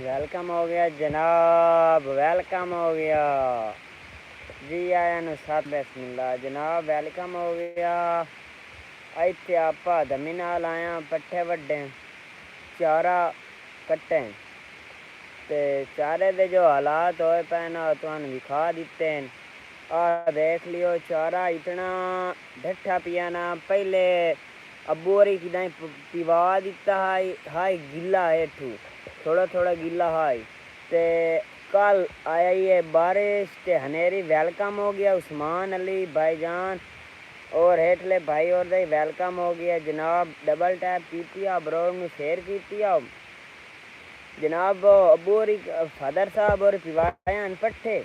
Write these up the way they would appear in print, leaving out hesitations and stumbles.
Welcome हो गया जनाब, वेलकम हो गया जी। आया नु साथ बिस्मिल्लाह जनाब, वेलकम हो गया। इत्थे आपा धमी नाल आया पट्ठे वड्डे चारा कट्टे ते चारे दे जो हालात होए पे ना तुहानू विखा दिते हैं। आ देख लियो चारा इतना ढट्ठा पिया ना। पहले अबू और किदाई पिवा दिता हाई गिला हेठू थोड़ा थोड़ा गिला हाई ते कल आया ये बारिश ते हनेरी। वेलकम हो गया उस्मान अली भाईजान और हेठले भाई और दे वेलकम हो गया जनाब। डबल टैप की ब्रोड में शेयर की जनाब। अबू और फादर साहब और पिवाया पट्ठे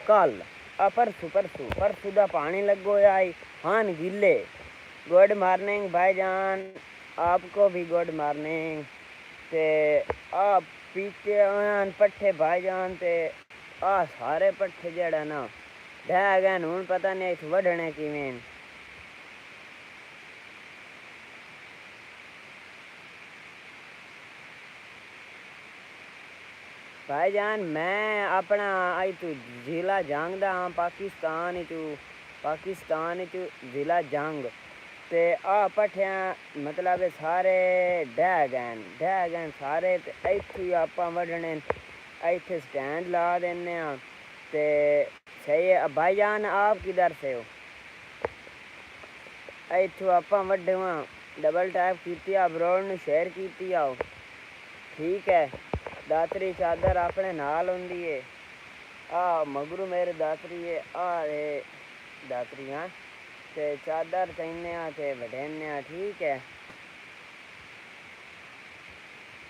कल परसू दा पानी लगो आई हान गिले। गुड मॉर्निंग भाईजान, आपको भी गुड मॉर्निंग। ते आ पीते पट्ठे भाईजान ते आ सारे पट्ठे जेड़ा ना ढह गए हूँ पता नहीं इस वढ़ने किवें। भाईजान मैं अपना आई तू जिला जंग दा हाँ पाकिस्तान चू जिला जंग ते आ पट्ठिया मतलब सारे ढह गए सारे। ते इत्थू ही आपा वढ़ने इत्थे स्टैंड ला देने ते सही है। भाईजान आप किधर से हो? इत्थू आपा वढ़वा डबल टैप की ब्रोड शेयर की आओ ठीक है। दातरी चादर अपने नाल होंदी है। आ मगरू मेरे दातरी है आ रे दातरी हाँ ते चादर चाहिए ते वढ़ेने ठीक है।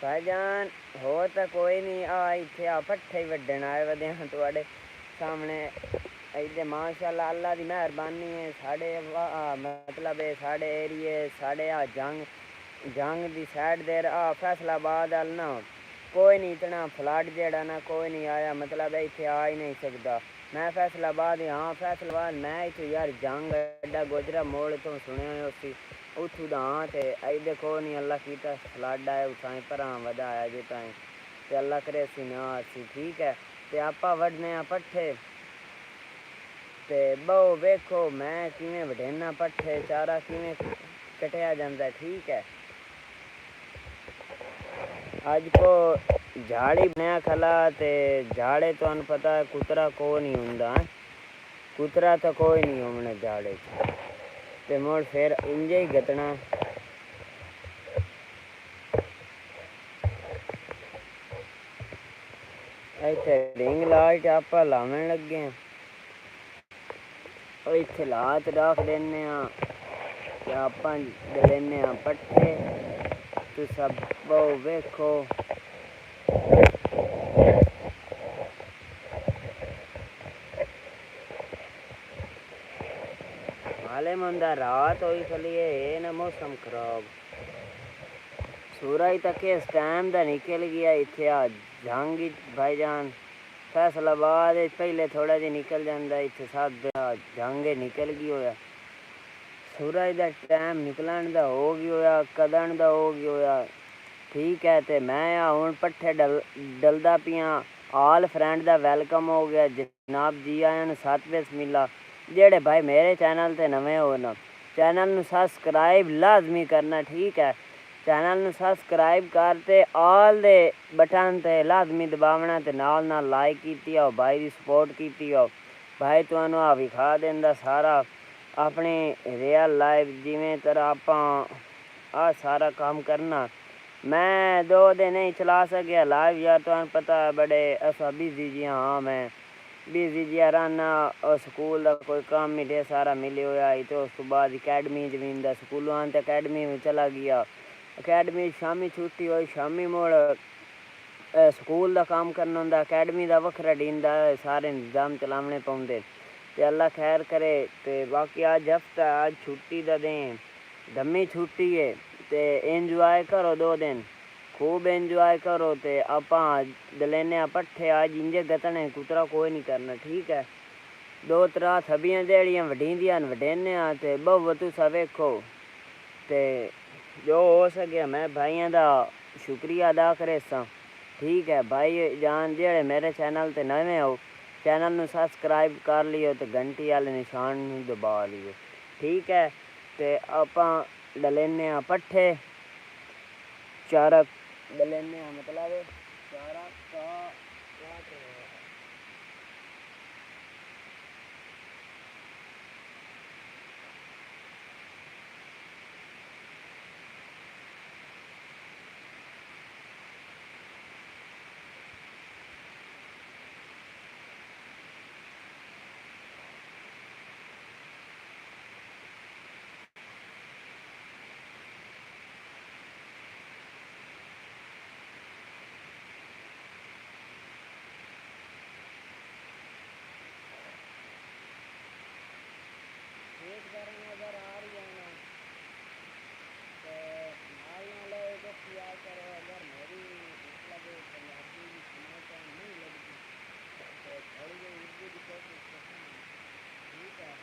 भाईजान हो तो कोई नहीं आ इत्थे आ पट्ठे ही वड्डण आए वदे हाँ तुहाडे सामने। इधे माशाल्लाह अल्लाह दी मेहरबानी है साढ़े मतलब साढ़े एरिए साढ़े आ जंग दी साइड देर आ फैसलाबाद अल ना कोई नहीं इतना फ्लड जेड़ा ना कोई नहीं आया मतलब इत्थे आ ही नहीं सकता। मैं फैसलाबाद हाँ फैसलाबाद मैं इत्थू यार जंग अड्डा गोजरा मोड़ तो सुने उसी उठू दा हाँ ते आई देखो नहीं अल्लाह कीता फ्लड आए उठाए पर वधा आया जे ताई ते अल्लाह करे सी ना सी ठीक है। ते आपा वढ़ने पट्ठे ते बहु वेखो मैं किवें वढ़ेना पट्ठे चारा किवें कटिया जांदा ठीक है। आज को झाड़ी बनया खला ते झाड़े तो अन पता है कुतरा को नहीं हुंदा कुतरा तो कोई नहीं होने झाड़े ते मोड़ फिर इंजे ही गतना। इत्थे रिंग लाइट आपा लावन लगे और इत्थे लात रख देने ते आपा लेने पट्ठे तो सब बहु वेखो। हाले मंदा रात हुई चलिए ये ना मौसम खराब सूरज तक इस टाइम दा निकल गया। इत्थे आ जंग भाईजान फैसलाबाद पहले थोड़ा जी निकल जाता इत्थे सब जंग निकल गई होया। सूरज दा टाइम निकलन दा हो गया होया कदन दा हो गया होया ठीक है। ते मैं हुण पट्ठे डलदा पियां आल फ्रेंड दा वेलकम हो गया जनाब जी आया सत बिस्मिल्लाह। जेड़े भाई मेरे चैनल ते नवे हो ना चैनल नू सब्सक्राइब लाजमी करना ठीक है। चैनल नू सब्सक्राइब करते आल दे बटन ते लाजमी दबावना ते नाल नाल लाइक कीती आओ भाई दी सपोर्ट कीती आओ भाई तुहानू आ विखा देंदा सारा अपनी रियल लाइफ जिमें तरह आपां आ सारा काम करना। मैं 2 दिन नहीं चला सकिया लाइव यार तुहानू पता है बड़े ऐसा बिजी जी हाँ मैं बिजी जिया रहना और स्कूल का कोई काम ही ढेर सारा मिले होया तो उस तो बाद अकैडमी जमीन दा स्कूलों आन ते अकैडमी में चला गया। अकैडमी शामी छुट्टी हुई शामी मोड़ स्कूल का काम करना होंदा अकैडमी का वखरा डींदा सारे इंतजाम चलावने पौंदे ते अल्लाह खैर करे। ते बाकी अज हफ्ता अज छुट्टी दा दें धम्मी छुट्टी है ते इंजॉय करो 2 दिन खूब इंजॉय करो ते आपा दलेने पट्ठे आज इंजे गतने कुतरा कोई नहीं करना ठीक है। 2-3 थबियां जेड़ियां वडींदियां वडेने ते बहु तुसा वेखो ते जो हो सके मैं भाइयों का शुक्रिया अदा करे सा ठीक है भाई जान जेड़े मेरे चैनल ते नवे हो चैनल ਨੂੰ ਸਬਸਕ੍ਰਾਈਬ ਕਰ ਲਿਓ ਤੇ ਘੰਟੀ ਵਾਲੇ ਨਿਸ਼ਾਨ ਨੂੰ ਦਬਾ ਲਿਓ ਠੀਕ ਹੈ ਤੇ ਆਪਾਂ ਡਲੇਨੇ ਆ ਪੱਠੇ ਚਾਰਾ ਡਲੇਨੇ ਆ ਮਤਲਬ ਚਾਰਾ ਕਾ ਲਾਟ नजर आ रही है ना तो नाल नाल किया करो अगर मेरी मतलब पंजाबी समाचार नहीं लगती तो थोड़ी जो उर्दू की कोशिश करना ठीक है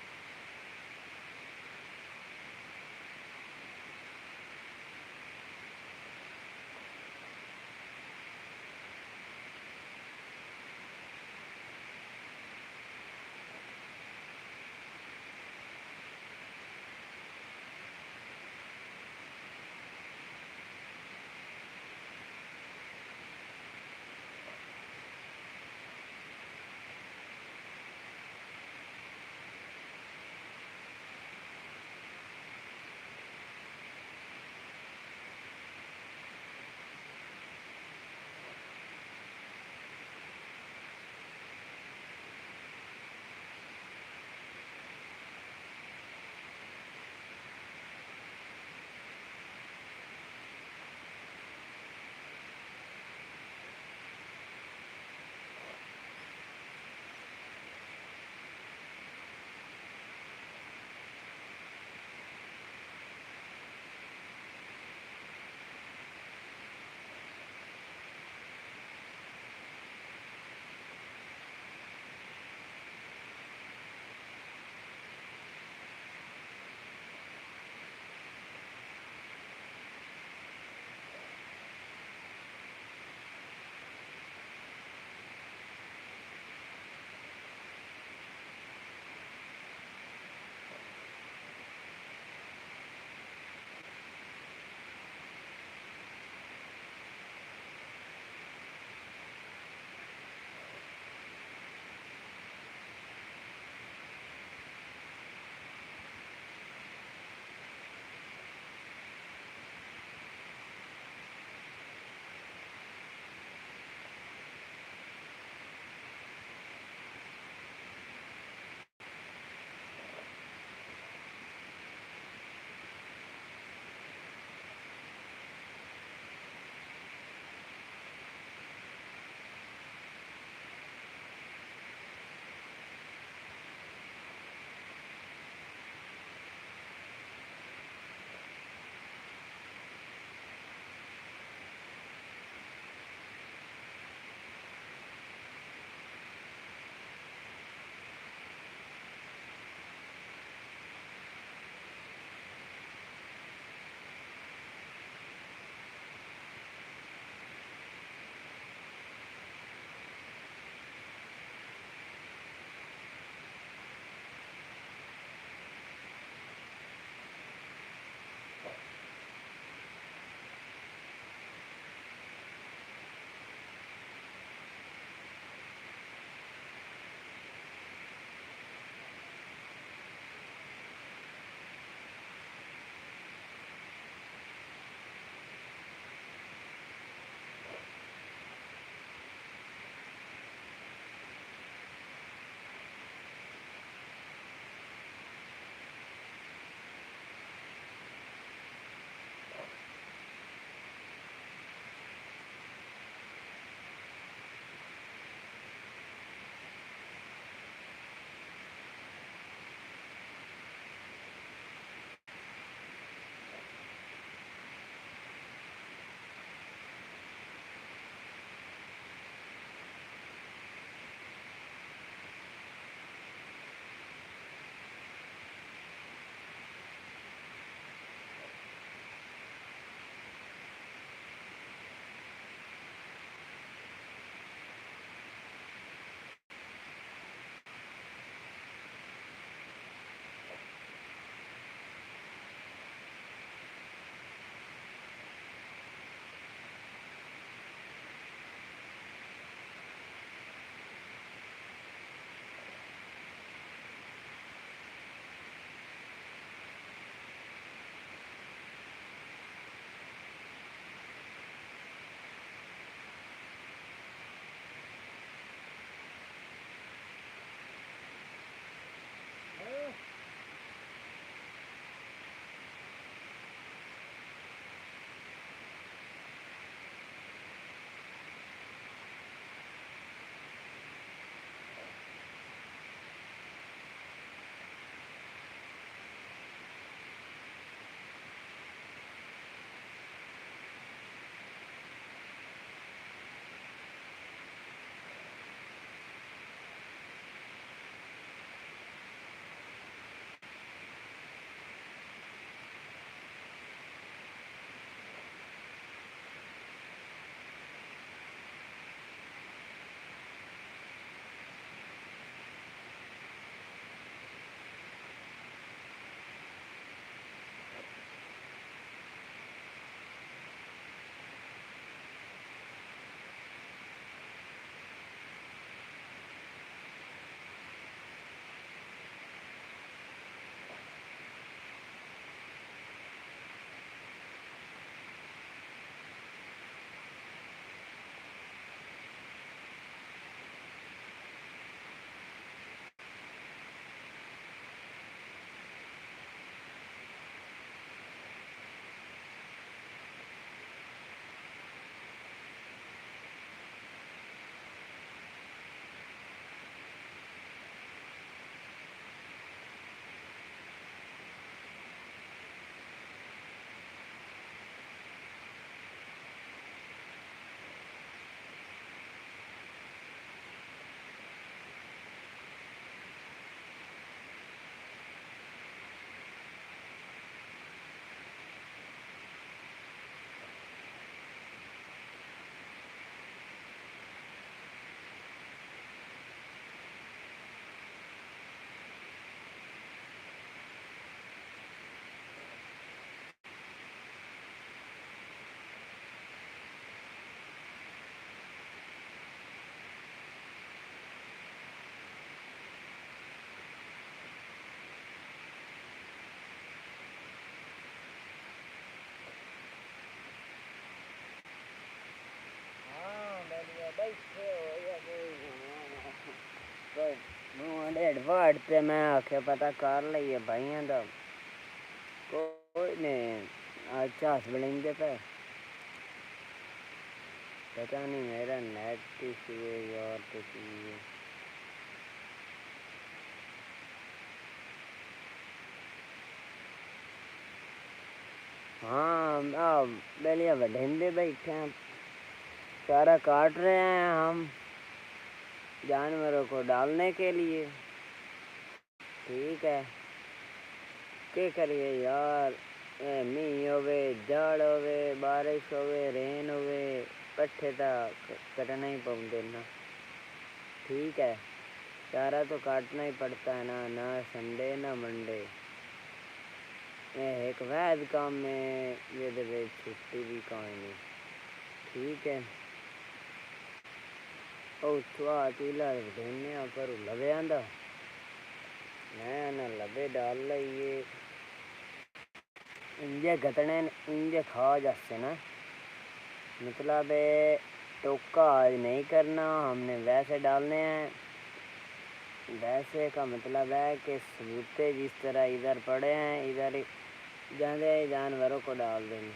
एडवर्ड पे मैं आखे पता कर लिया भाइयों का कोई नहीं अच्छा हस्बैंड पे पता नहीं मेरा नेट इशू है यार तो चाहिए हाँ पहले वडेंदे बैठे हैं चारा काट रहे हैं हम जानवरों को डालने के लिए ठीक है क्या करिए यार मीह होवे झाड़ होवे बारिश होवे रेन होवे पट्ठे तो कटना ही पौंदे ना ठीक है चारा तो काटना ही पड़ता है ना संडे ना मंडे एक वैध काम में ये छुट्टी भी कोई नहीं ठीक है उत्थुआ चूल्हा ढेने पर लवे आंदा मैं ना लवे डाल ये इंजे घटने इंजे खा जाते ना मतलब टोका आज नहीं करना हमने वैसे डालने हैं वैसे का मतलब है कि सबूते जिस तरह इधर पड़े हैं इधर जाने जानवरों को डाल देंगे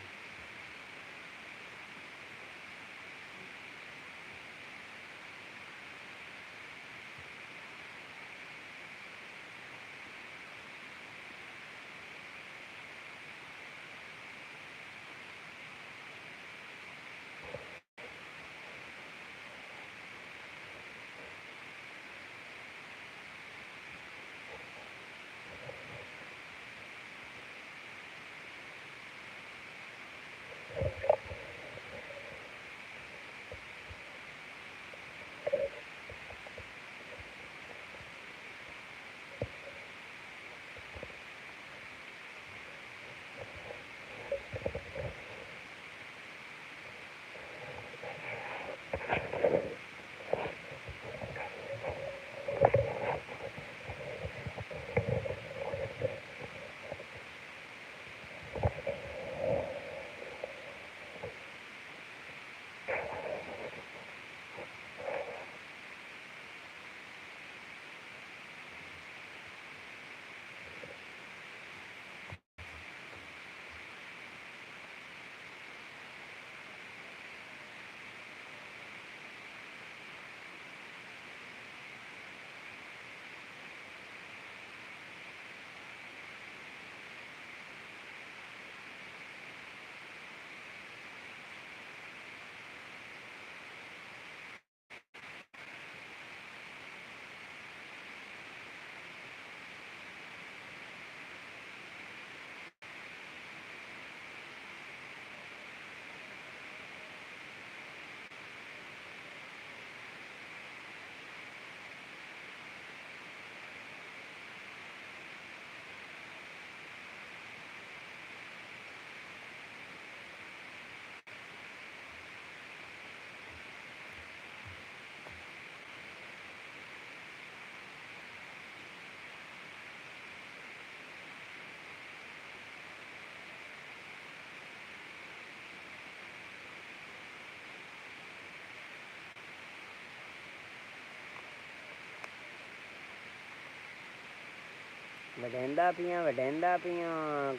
वडेंदा पियाँ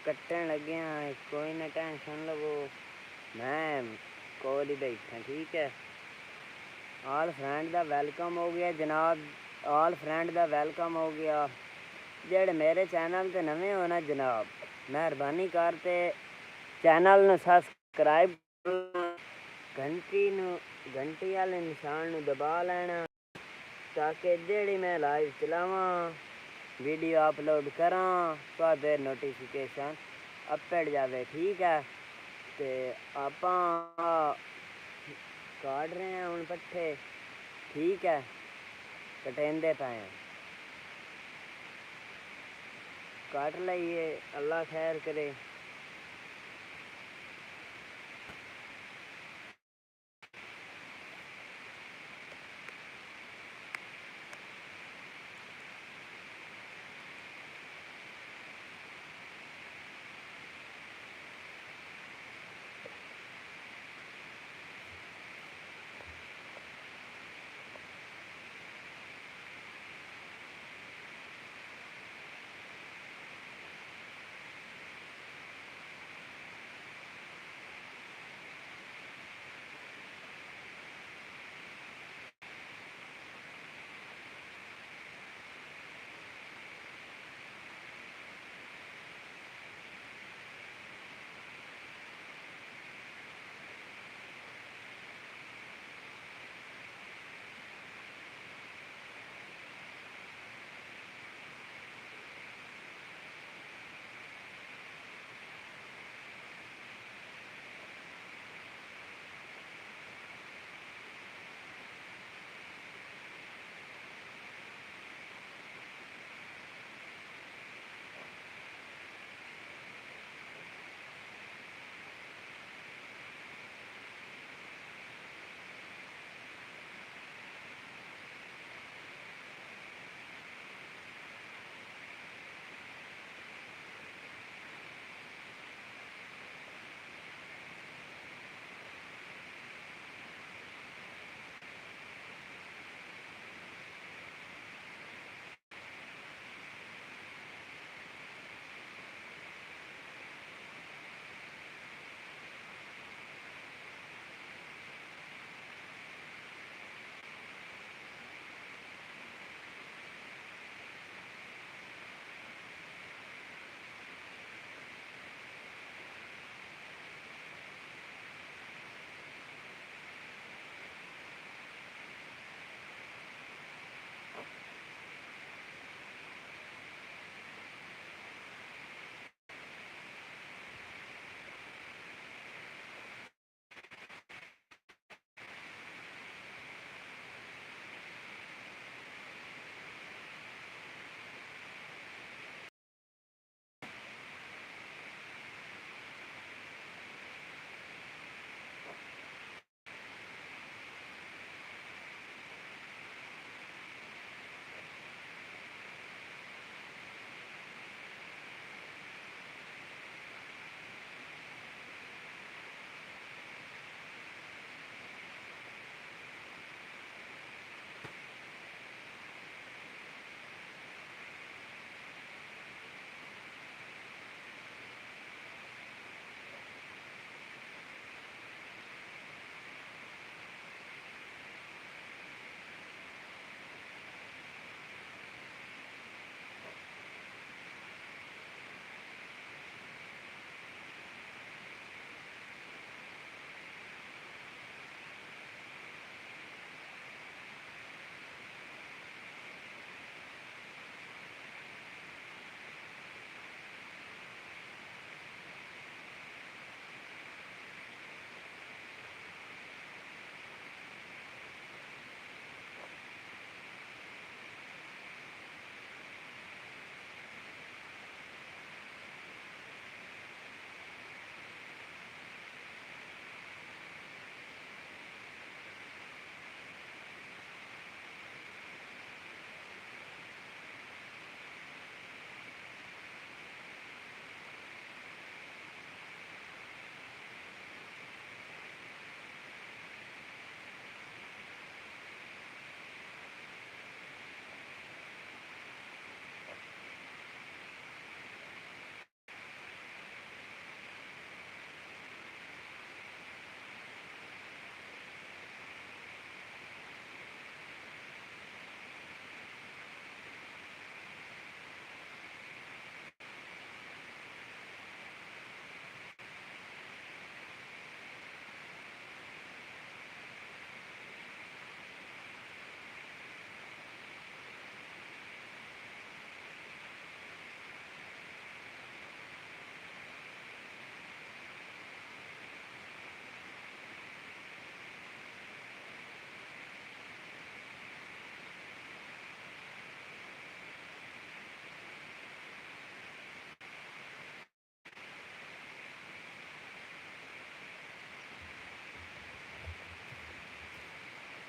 कट्टन लगे हैं कोई ना टेंशन लवो मैं कोल ही बैठा ठीक है ऑल फ्रेंड दा वेलकम हो गया जनाब ऑल फ्रेंड दा वेलकम हो गया जेड़े मेरे चैनल ते नवे हो ना जनाब मेहरबानी करते चैनल नू सब्सक्राइब घंटी वाले निशान नू दबा लेना ताकि जेड़ी मैं लाइव चलावां वीडियो अपलोड करा तो नोटिफिकेशन अपड जाए ठीक है तो आप काट रहे हैं हूँ पट्ठे ठीक है कटेंदे पाए काट लाइए अल्लाह खैर करे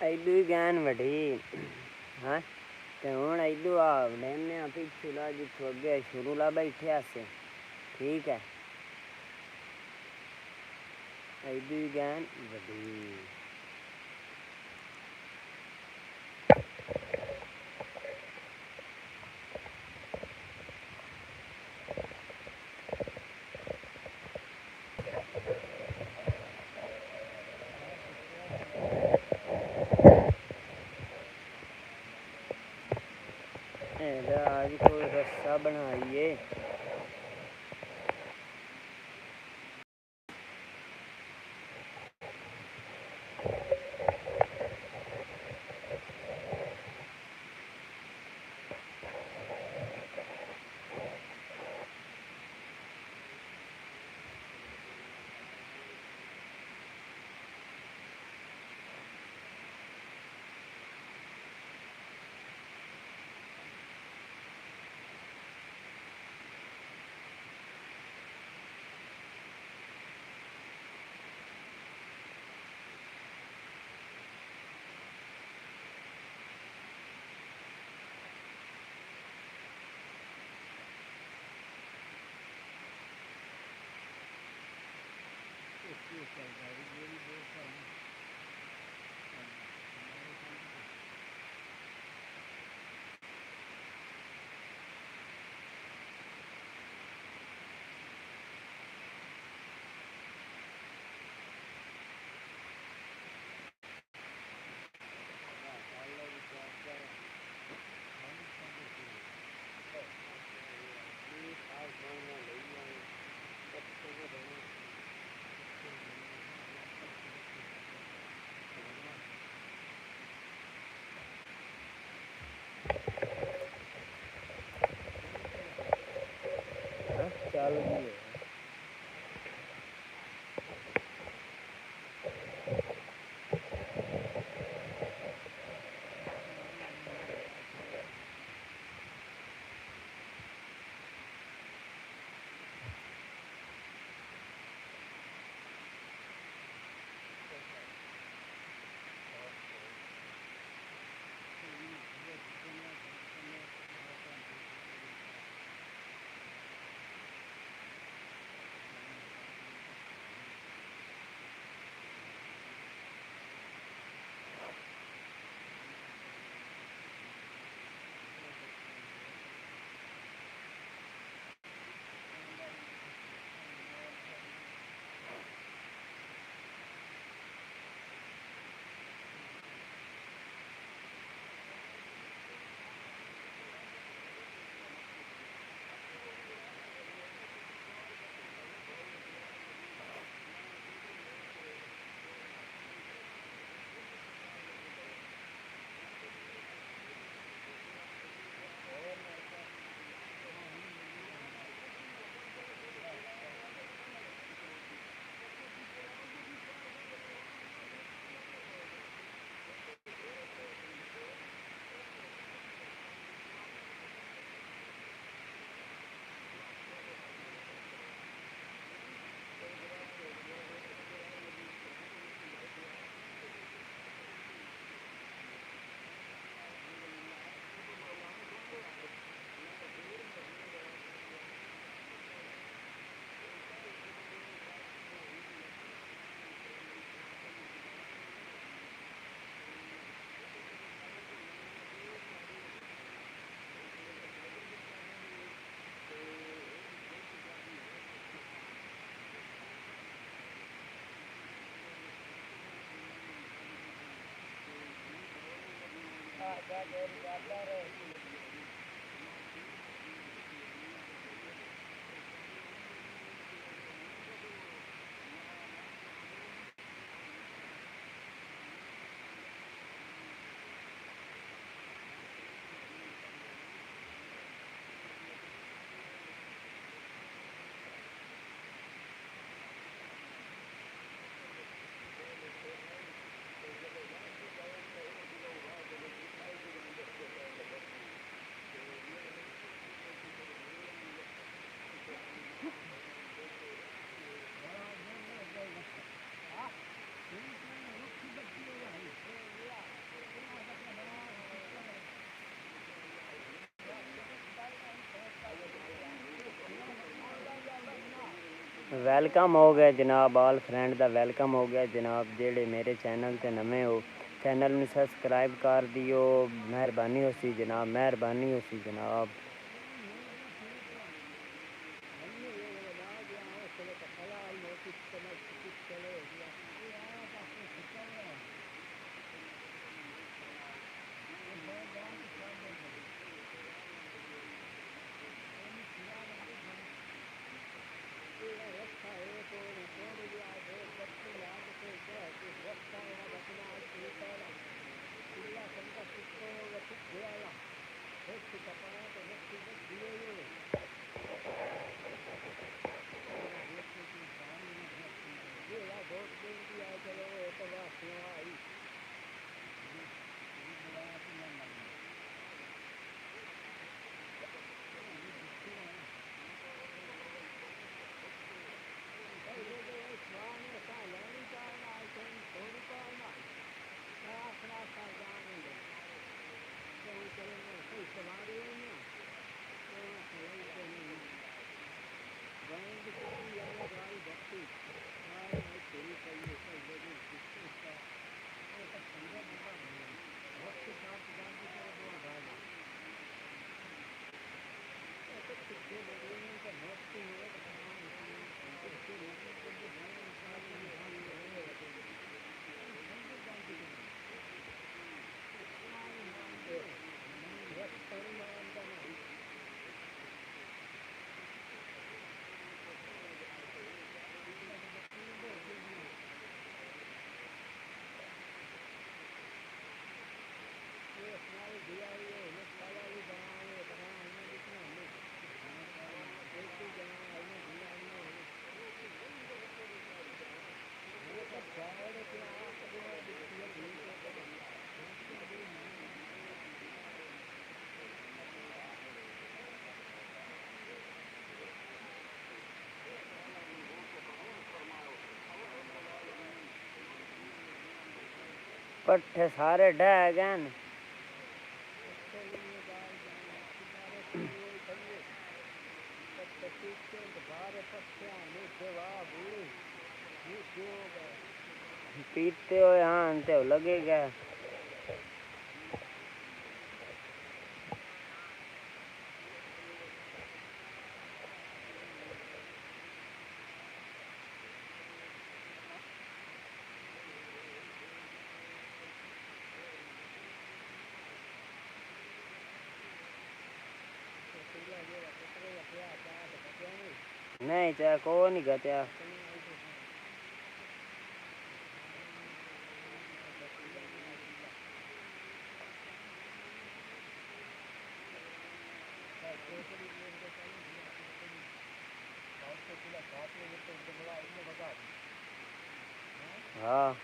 इदू ही गैन वठी हाँ ते हुण इदू आ लेने पिछू ला जिथों अगे शुरू ला बैठे आसे ठीक है इदू ही गैन वठी आज कोई रस्सा बनाइए चल गई वेलकम हो गया जनाब, ऑल फ्रेंड का वेलकम हो गया जनाब। जेड़े मेरे चैनल ते नवे हो, चैनल में सब्सक्राइब कर दियो, मेहरबानी होसी जनाब, मेहरबानी होसी जनाब। पट्ठे सारे ढह गए न। पीते हो यहाँ तो लगेगा। नहीं चाहे को नहीं गत्या। हाँ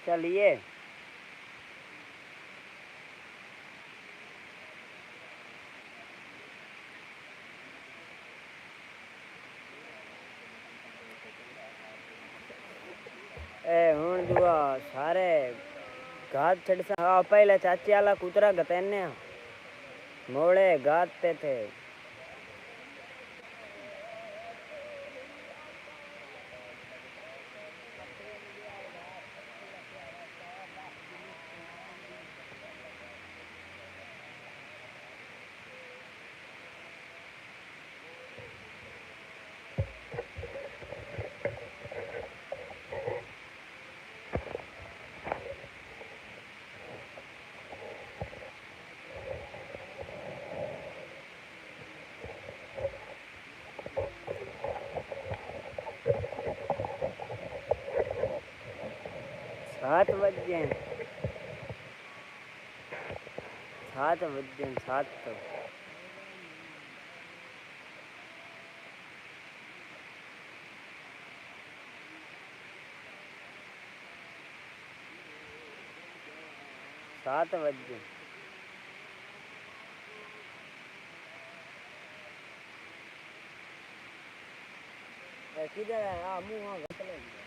चलिए। ए हूँ दुआ सारे घात छड़ सा। हाँ पहले चाची वाला कुतरा गतने मोड़े गाते थे। 7 बज गए हैं, 7 बज गए हैं, 7 तो। सात बज गए। किधर है? हाँ मुँह वहाँ घसले गया।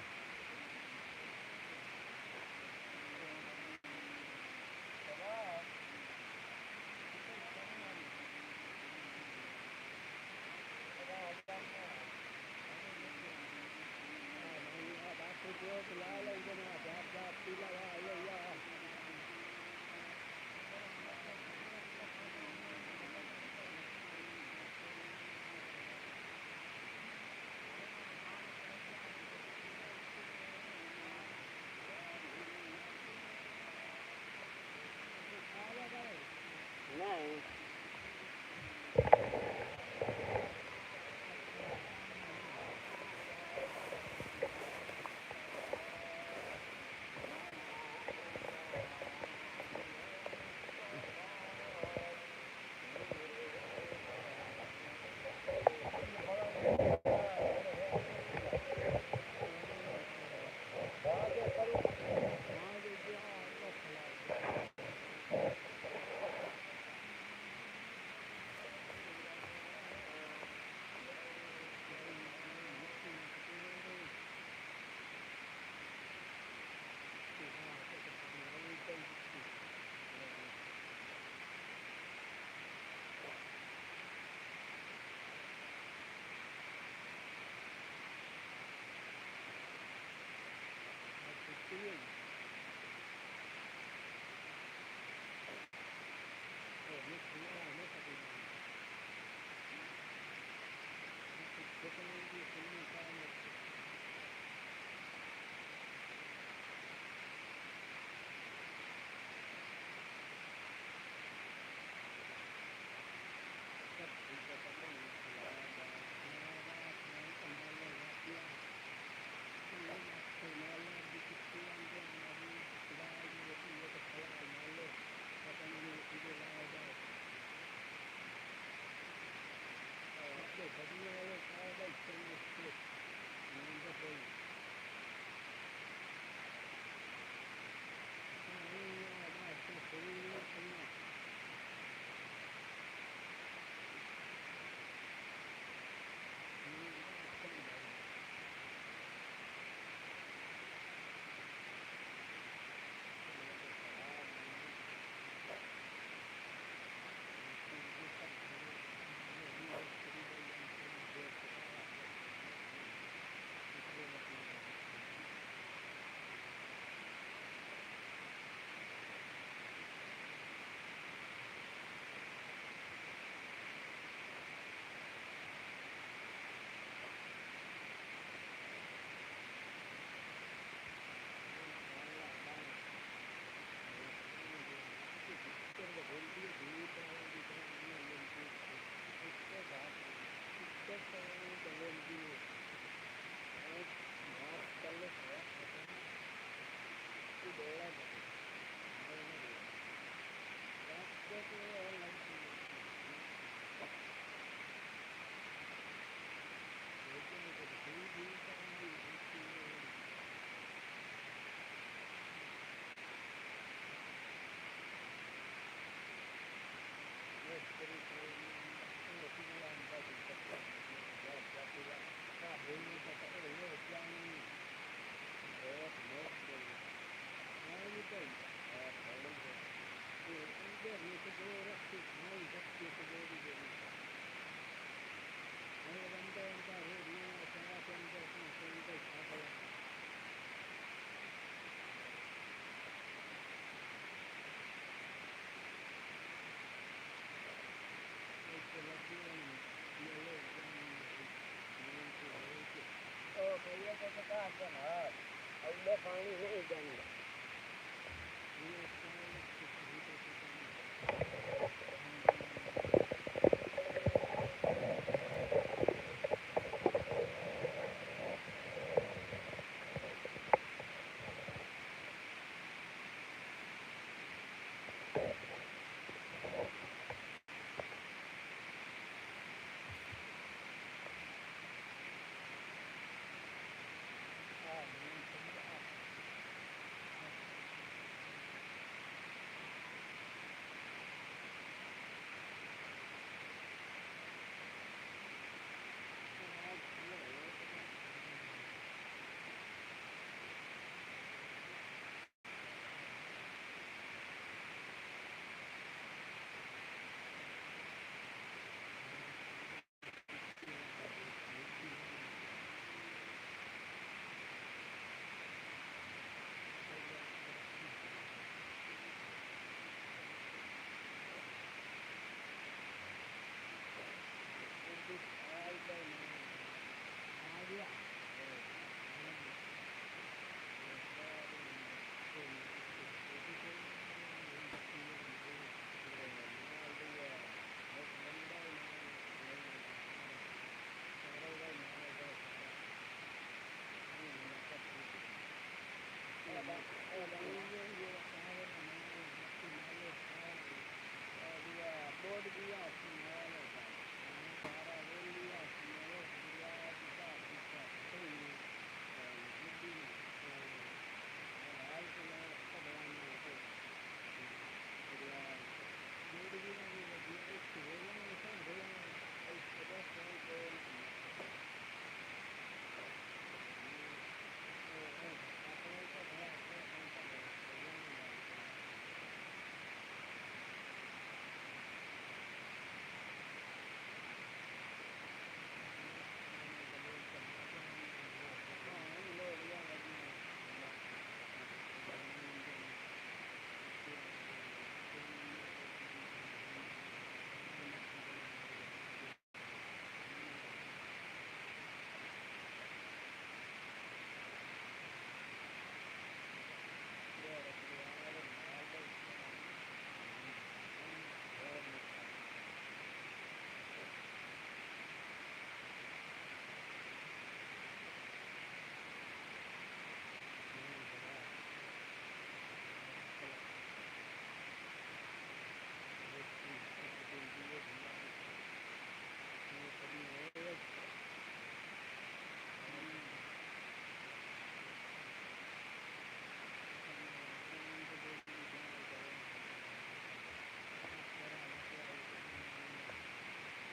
नहीं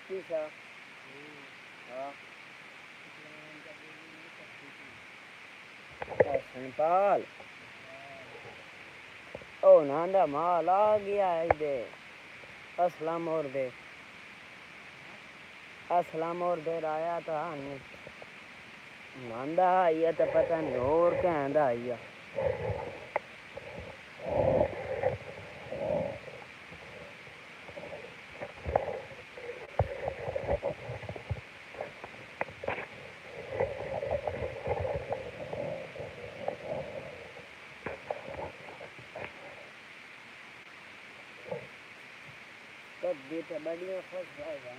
Bisa. हाँ संपाल ओ नांदा माल आ गया है दे असलम और दे आया था नांदा आया तो पता नहीं और कहंदा आया कभी तो बढ़िया फंस जाएगा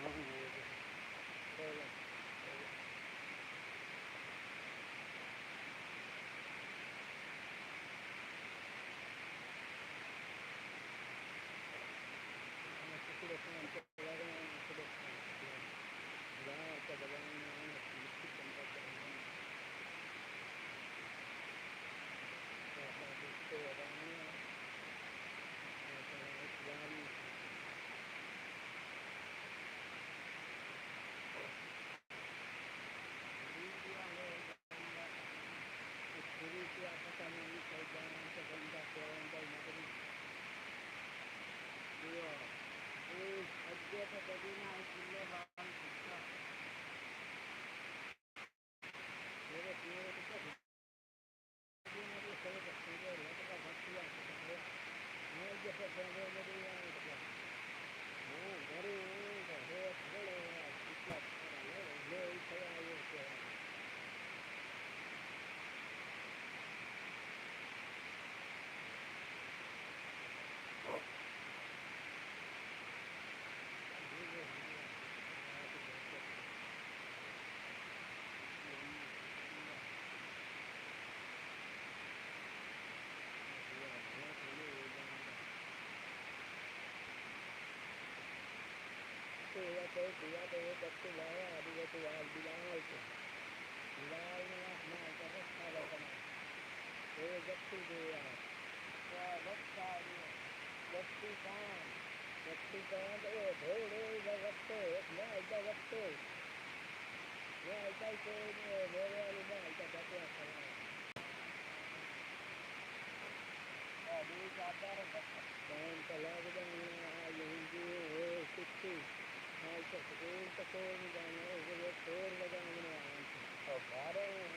दिया तो वो बच्चे लाया अभी वो तो बिलाल ने मार का रखा रखना वो बच्चे दिया क्या बच्चा बच्ची कहाँ तो वो ढोड़े बच्चे मैं ऐसा बच्चे मैं ऐसा ही मेरे वाली मैं ऐसा बच्चे अभी ज़्यादा टाइम तो लग जाना यही वो कुछ तो स्कूल तो कोई नहीं जाना वो शोर लगाने और बारह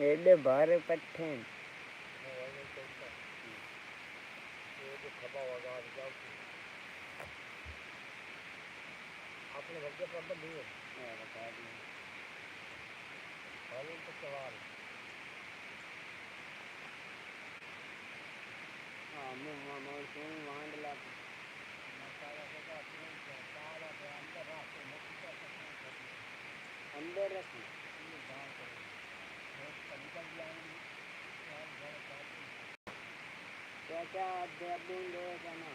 एडे भारे पट्टे आपने घर के प्रबंध नहीं है बता दिए तो सवाल हाँ मैं वांड ला अंदर रखी क्या देहरादून रहेगा ना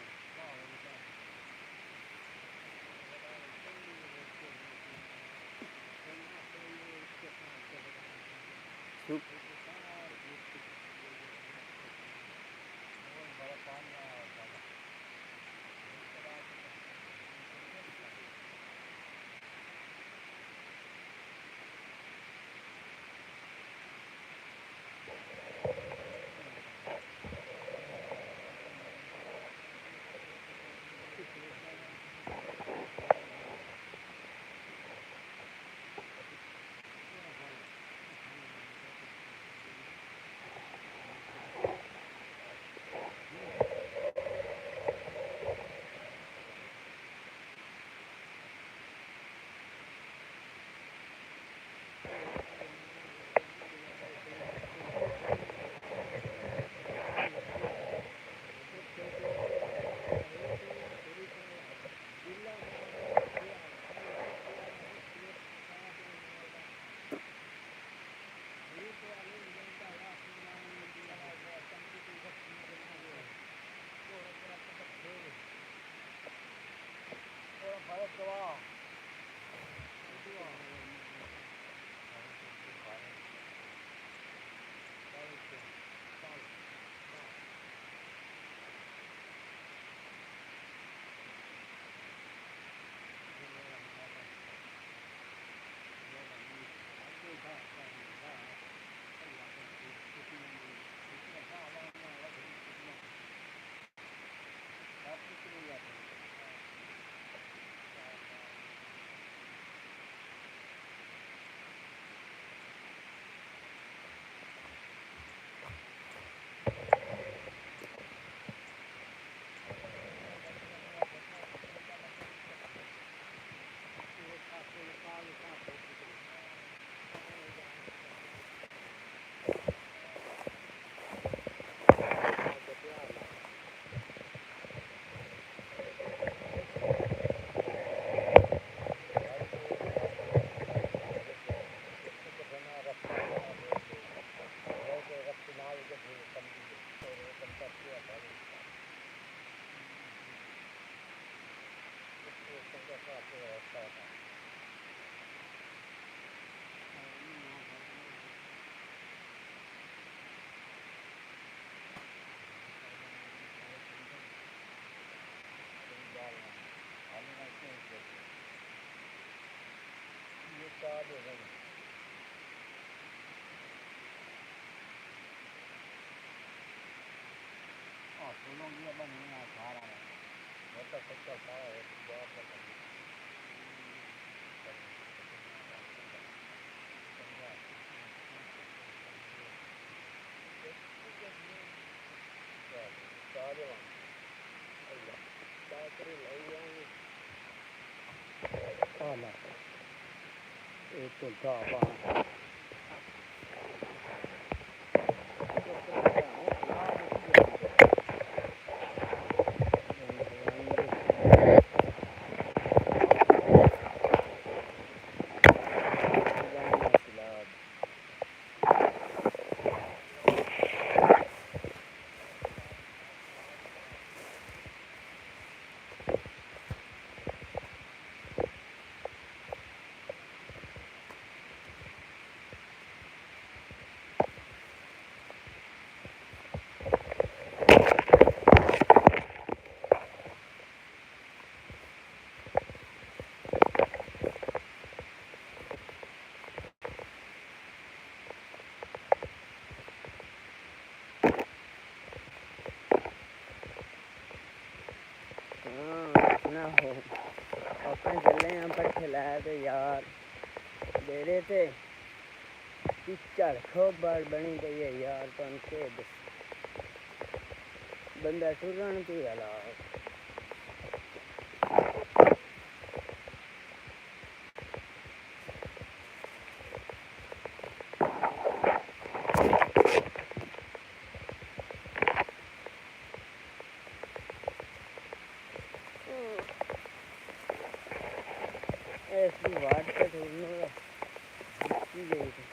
फूलों की बनी है सारा है बहुत अच्छा सारा है बहुत ला एक तो ढाबा ना हो अपन चले हैं पट्ठे लाए थे यार दे रहे थे पिक्चर खूब बार बनी गई है यार तो उनके बंदा टूरन तू हला ऐसी बात पे ढूंढने की गई थी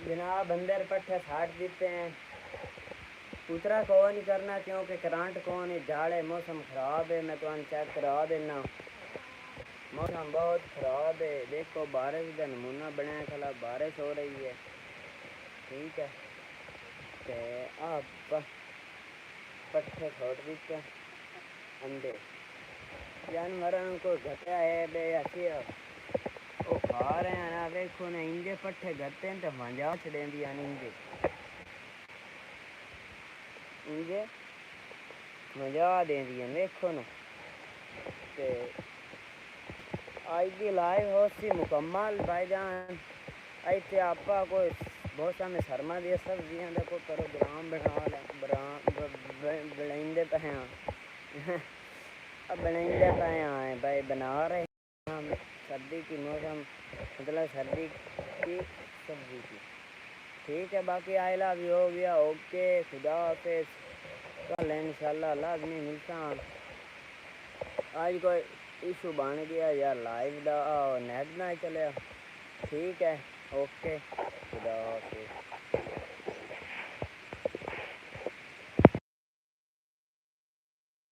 जनाब अंदर पट्ठे फाड़ देते हैं उतरा कौन नहीं करना क्योंकि करंट कौन है झाड़े मौसम ख़राब है मैं तो चेक करा देना मौसम बहुत ख़राब है देखो बारिश का नमूना बनाया खला बारिश हो रही है ठीक है ते आप पट्ठे छोड़ देते अंडे जानवरों को घटा है बे अच्छी वो खा रहे हैं ना देखो ना इंजे पट्ठे घटे हैं तो मजा छड़ेंदी इंजे इंजे मजा देंदी देखो ना ते आज की लाइव हो सी मुकम्मल भाईजान ऐसे आपा कोई बहुत सारे शर्मा दिया सब्जियां देखो करो ग्राम बना ले बनाइंदे पे हैं अब बनाइंदे पे हैं भाई बना रहे हम सर्दी की मौसम मतलब सर्दी की सब्जी की ठीक है बाकी आई लव यू हो गया ओके खुदा हाफिज़ कल इंशाल्लाह लाजमी मिलता आज कोई इशू बन गया यार लाइव दा नेट ना चलिया ठीक है, ओके, खुदा हाफिज़।